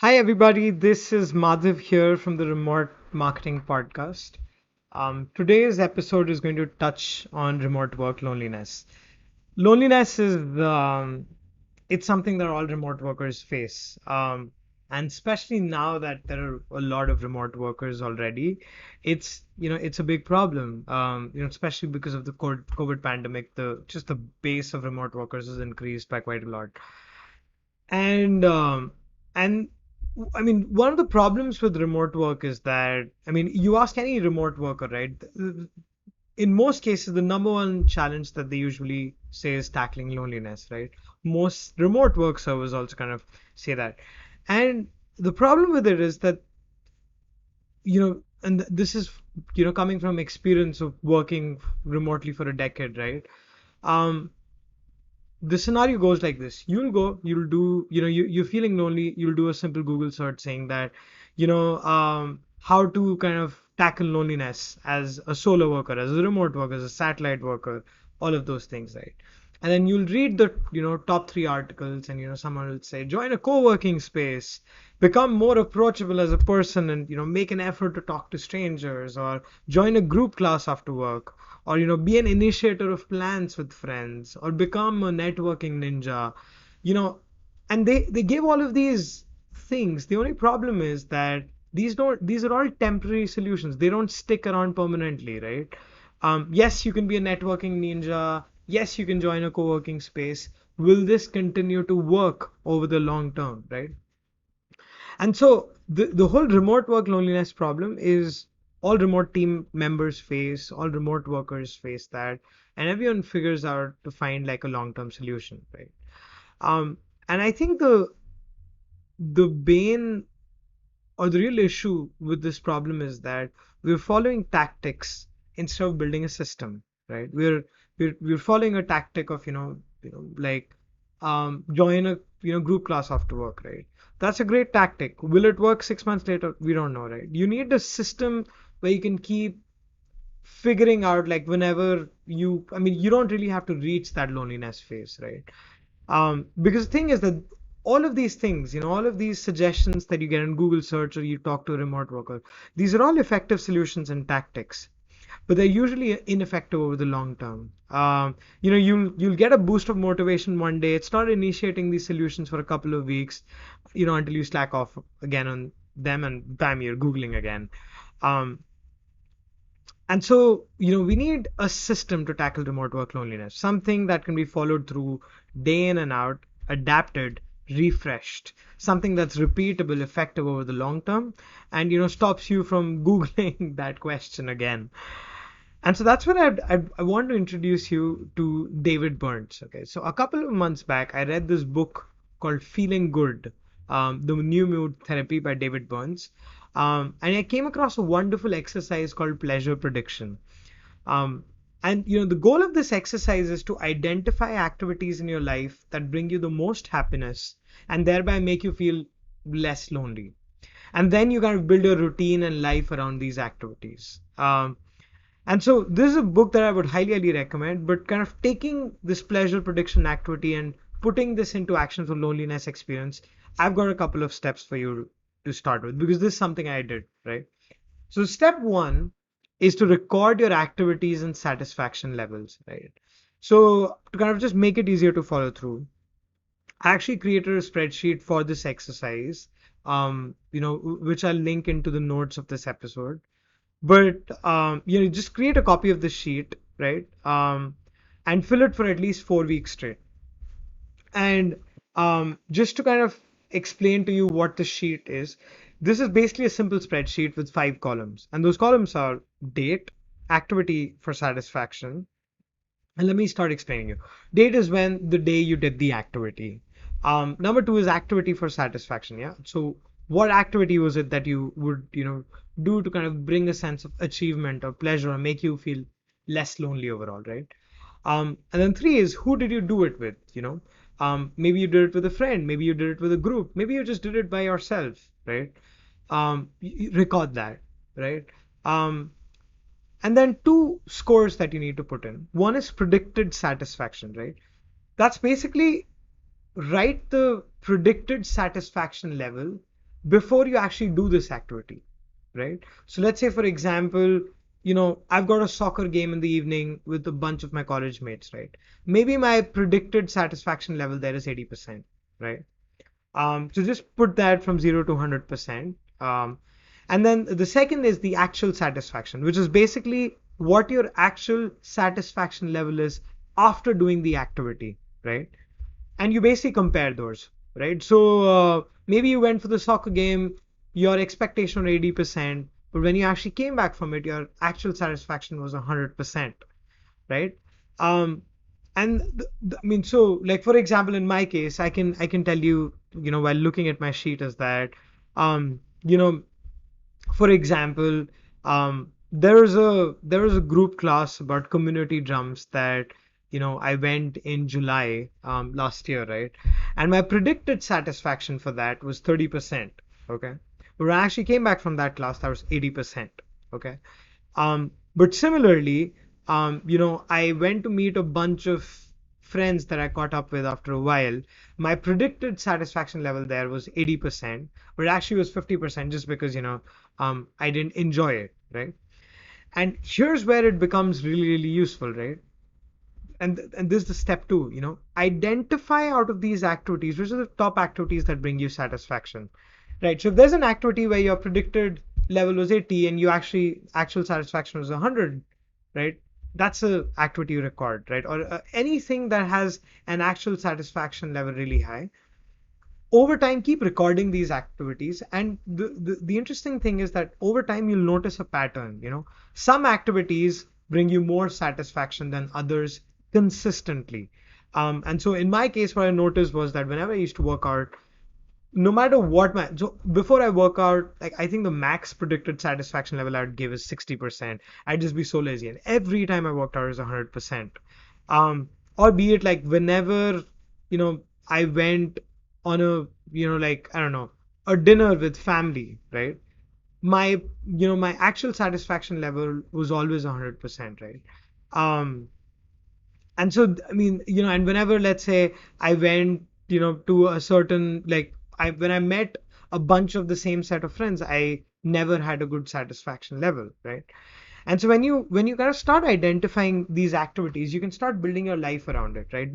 Hi, everybody. This is Madhav here from the Remote Marketing Podcast. Today's episode is going to touch on remote work loneliness. Loneliness is it's something that all remote workers face, and especially now that there are a lot of remote workers already, it's a big problem. Especially because of the COVID pandemic, the base of remote workers has increased by quite a lot. And I mean, one of the problems with remote work is that, I mean, you ask any remote worker, right? In most cases, the number one challenge that they usually say is tackling loneliness, right? Most remote work servers also kind of say that. And the problem with it is that, and this is, coming from experience of working remotely for a decade, right? Um, the scenario goes like this. You'll do, you're feeling lonely, you'll do a simple Google search saying that, how to kind of tackle loneliness as a solo worker, as a remote worker, as a satellite worker, all of those things, right? And then you'll read the, top three articles, and, someone will say, join a co-working space, become more approachable as a person, and, make an effort to talk to strangers, or join a group class after work, or be an initiator of plans with friends, or become a networking ninja, you know and they give all of these things. The only problem is that these are all temporary solutions. They don't stick around permanently, right? Yes, you can be a networking ninja. Yes, you can join a co-working space. Will this continue to work over the long term, right? And so the whole remote work loneliness problem is all remote team members face, all remote workers face that, and everyone figures out to find like a long-term solution, right? And I think the bane or the real issue with this problem is that we're following tactics instead of building a system, right? We're following a tactic of like join a group class after work, right? That's a great tactic. Will it work 6 months later? We don't know, right? You need a system where you can keep figuring out, like, whenever I mean, you don't really have to reach that loneliness phase, right? Because the thing is that all of these things, all of these suggestions that you get in Google search, or you talk to a remote worker, these are all effective solutions and tactics, but they're usually ineffective over the long term. You'll get a boost of motivation one day. It's not initiating these solutions for a couple of weeks, until you slack off again on them, and bam, you're Googling again. Um, and so, we need a system to tackle remote work loneliness, something that can be followed through day in and out, adapted, refreshed, something that's repeatable, effective over the long term, and, stops you from Googling that question again. And so that's when I want to introduce you to David Burns. Okay, so a couple of months back, I read this book called Feeling Good, The New Mood Therapy by David Burns. And I came across a wonderful exercise called pleasure prediction. Um, and the goal of this exercise is to identify activities in your life that bring you the most happiness and thereby make you feel less lonely. And then you kind of build a routine and life around these activities. And so this is a book that I would highly recommend, but kind of taking this pleasure prediction activity and putting this into action for loneliness experience, I've got a couple of steps for you to start with, because this is something I did, right? So step one is to record your activities and satisfaction levels, right? So to kind of just make it easier to follow through, I actually created a spreadsheet for this exercise, which I'll link into the notes of this episode. But just create a copy of the sheet, right? And fill it for at least 4 weeks straight. And just to kind of explain to you what the sheet is, this is basically a simple spreadsheet with 5 columns, and those columns are date, activity for satisfaction. And let me start explaining you. Date is when the day you did the activity. Number two is activity for satisfaction. Yeah. So what activity was it that you would, do to kind of bring a sense of achievement or pleasure or make you feel less lonely overall, right? And then three is who did you do it with? Maybe you did it with a friend, maybe you did it with a group, maybe you just did it by yourself, right? Record that, right? Um, and then two scores that you need to put in. One is predicted satisfaction, right? That's basically write the predicted satisfaction level before you actually do this activity, right? So let's say, for example, I've got a soccer game in the evening with a bunch of my college mates, right? Maybe my predicted satisfaction level there is 80%, right? So just put that from 0 to 100%. And then the second is the actual satisfaction, which is basically what your actual satisfaction level is after doing the activity, right? And you basically compare those, right? So maybe you went for the soccer game, your expectation was 80%, but when you actually came back from it, your actual satisfaction was 100%, right? um and I mean, so like for example, in my case, I can tell you, while looking at my sheet, is that um you know for example, there was a group class about community drums that I went in July last year, right? And my predicted satisfaction for that was 30%. Okay. But when I actually came back from that class, that was 80%. Okay. But similarly, I went to meet a bunch of friends that I caught up with after a while. My predicted satisfaction level there was 80%, but it actually was 50% just because, I didn't enjoy it, right? And here's where it becomes really, really useful, right? And this is the step two, identify out of these activities which are the top activities that bring you satisfaction, right? So if there's an activity where your predicted level was 80 and you actual satisfaction was 100, right? That's a activity you record, right? Or anything that has an actual satisfaction level really high. Over time, keep recording these activities, and the interesting thing is that over time you'll notice a pattern. Some activities bring you more satisfaction than others consistently. And so in my case, what I noticed was that whenever I used to work out, no matter what so before I work out, like I think the max predicted satisfaction level I would give is 60%. I'd just be so lazy, and every time I worked out is 100%. Or be it like whenever I went on a like, I don't know, a dinner with family, right? My actual satisfaction level was always 100%, right? um and so I mean, and whenever, let's say, I went to a certain, like, when I met a bunch of the same set of friends, I never had a good satisfaction level, right? And so when you kind of start identifying these activities, you can start building your life around it, right?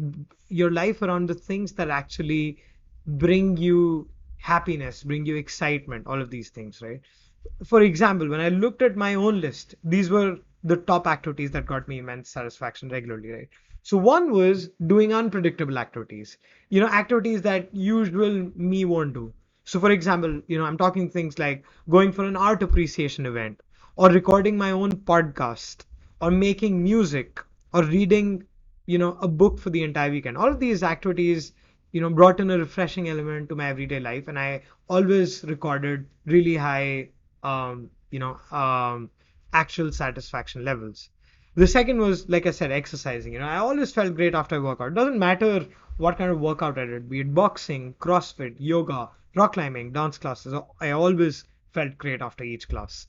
Your life around the things that actually bring you happiness, bring you excitement, all of these things, right? For example, when I looked at my own list, these were the top activities that got me immense satisfaction regularly, right? So one was doing unpredictable activities, activities that usual me won't do. So for example, I'm talking things like going for an art appreciation event, or recording my own podcast, or making music, or reading, a book for the entire weekend. All of these activities, brought in a refreshing element to my everyday life, and I always recorded really high actual satisfaction levels. The second was, like I said, exercising. I always felt great after I work out. Doesn't matter what kind of workout I did, be it boxing, CrossFit, yoga, rock climbing, dance classes. I always felt great after each class.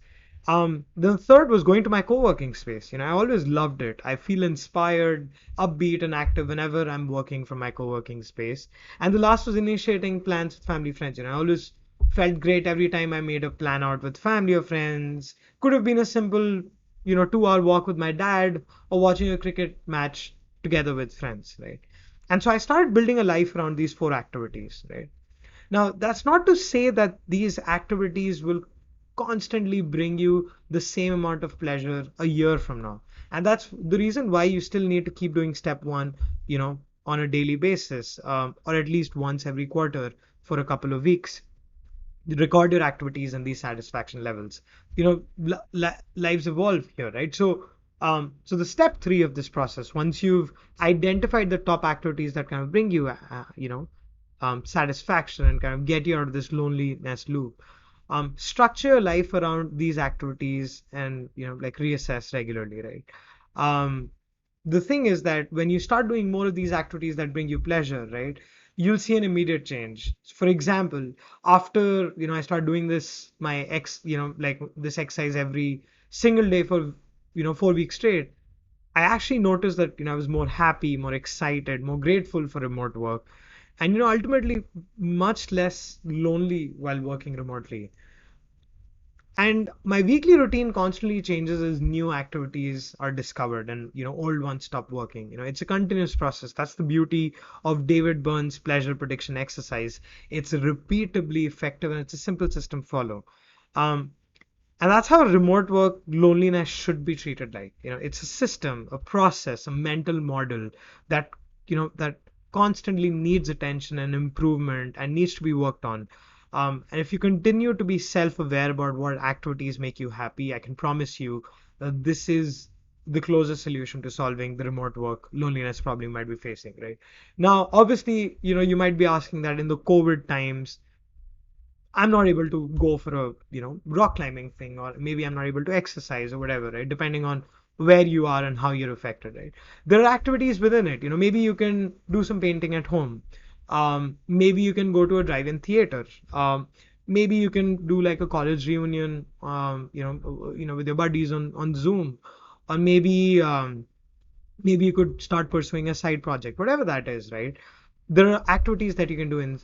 The third was going to my co-working space. I always loved it. I feel inspired, upbeat, and active whenever I'm working from my co-working space. And the last was initiating plans with family friends. I always felt great every time I made a plan out with family or friends. Could have been a simple, 2-hour walk with my dad, or watching a cricket match together with friends, right? And so I started building a life around these four activities, right? Now, that's not to say that these activities will constantly bring you the same amount of pleasure a year from now. And that's the reason why you still need to keep doing step one, on a daily basis, or at least once every quarter for a couple of weeks. Record your activities and these satisfaction levels. Lives evolve here, right? So the step three of this process, once you've identified the top activities that kind of bring you, satisfaction, and kind of get you out of this loneliness loop, structure your life around these activities, and like reassess regularly, right? The thing is that when you start doing more of these activities that bring you pleasure, right, you'll see an immediate change. For example, after I start doing this, like this exercise every single day for 4 weeks straight, I actually noticed that I was more happy, more excited, more grateful for remote work. and ultimately much less lonely while working remotely. And my weekly routine constantly changes as new activities are discovered and old ones stop working. It's a continuous process. That's the beauty of David Burns' pleasure prediction exercise. It's repeatably effective and it's a simple system to follow. Um, and that's how remote work loneliness should be treated like. It's a system, a process, a mental model that that constantly needs attention and improvement and needs to be worked on. And if you continue to be self-aware about what activities make you happy, I can promise you that this is the closest solution to solving the remote work loneliness problem you might be facing, right? Now, obviously, you might be asking that in the COVID times, I'm not able to go for a rock climbing thing, or maybe I'm not able to exercise or whatever, right? Depending on where you are and how you're affected, right? There are activities within it. Maybe you can do some painting at home. Maybe you can go to a drive-in theater. Maybe you can do like a college reunion, with your buddies on Zoom, or maybe you could start pursuing a side project, whatever that is, right? There are activities that you can do in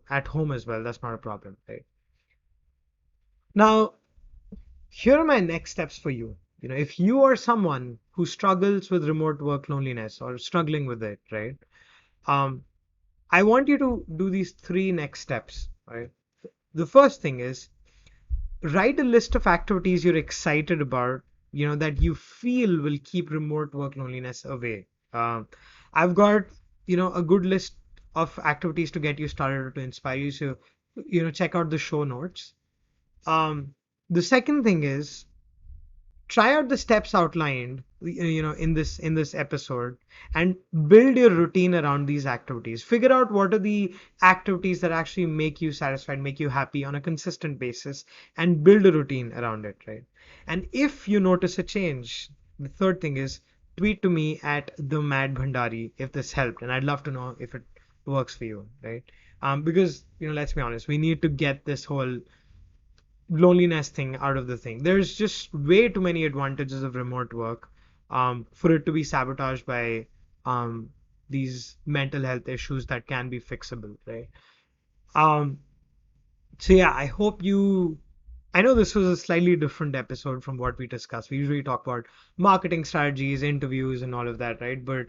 at home as well. That's not a problem, right? Now, here are my next steps for you. If you are someone who struggles with remote work loneliness or struggling with it, right? Um, I want you to do these three next steps, right? The first thing is write a list of activities you're excited about, that you feel will keep remote work loneliness away. Um, I've got, a good list of activities to get you started or to inspire you. So, check out the show notes. The second thing is try out the steps outlined in this episode and build your routine around these activities. Figure out what are the activities that actually make you satisfied, make you happy on a consistent basis, and build a routine around it, right? And if you notice a change, the third thing is tweet to me at the Mad Bhandari if this helped, and I'd love to know if it works for you, right? Because let's be honest, we need to get this whole loneliness thing out of the thing. There's just way too many advantages of remote work for it to be sabotaged by um, these mental health issues that can be fixable, right? Um, so yeah, I hope you. I know this was a slightly different episode from what we discussed. We usually talk about marketing strategies, interviews, and all of that, right? But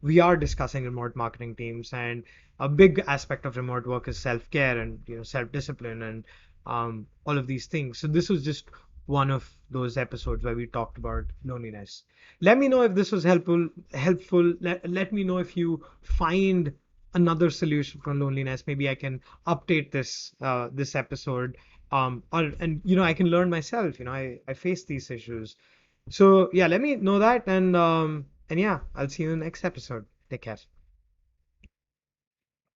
we are discussing remote marketing teams, and a big aspect of remote work is self-care and self-discipline and all of these things. So this was just one of those episodes where we talked about loneliness. Let me know if this was helpful. Let me know if you find another solution for loneliness. Maybe I can update this episode or and I can learn myself. I face these issues. So yeah, let me know that, and yeah, I'll see you in the next episode. Take care.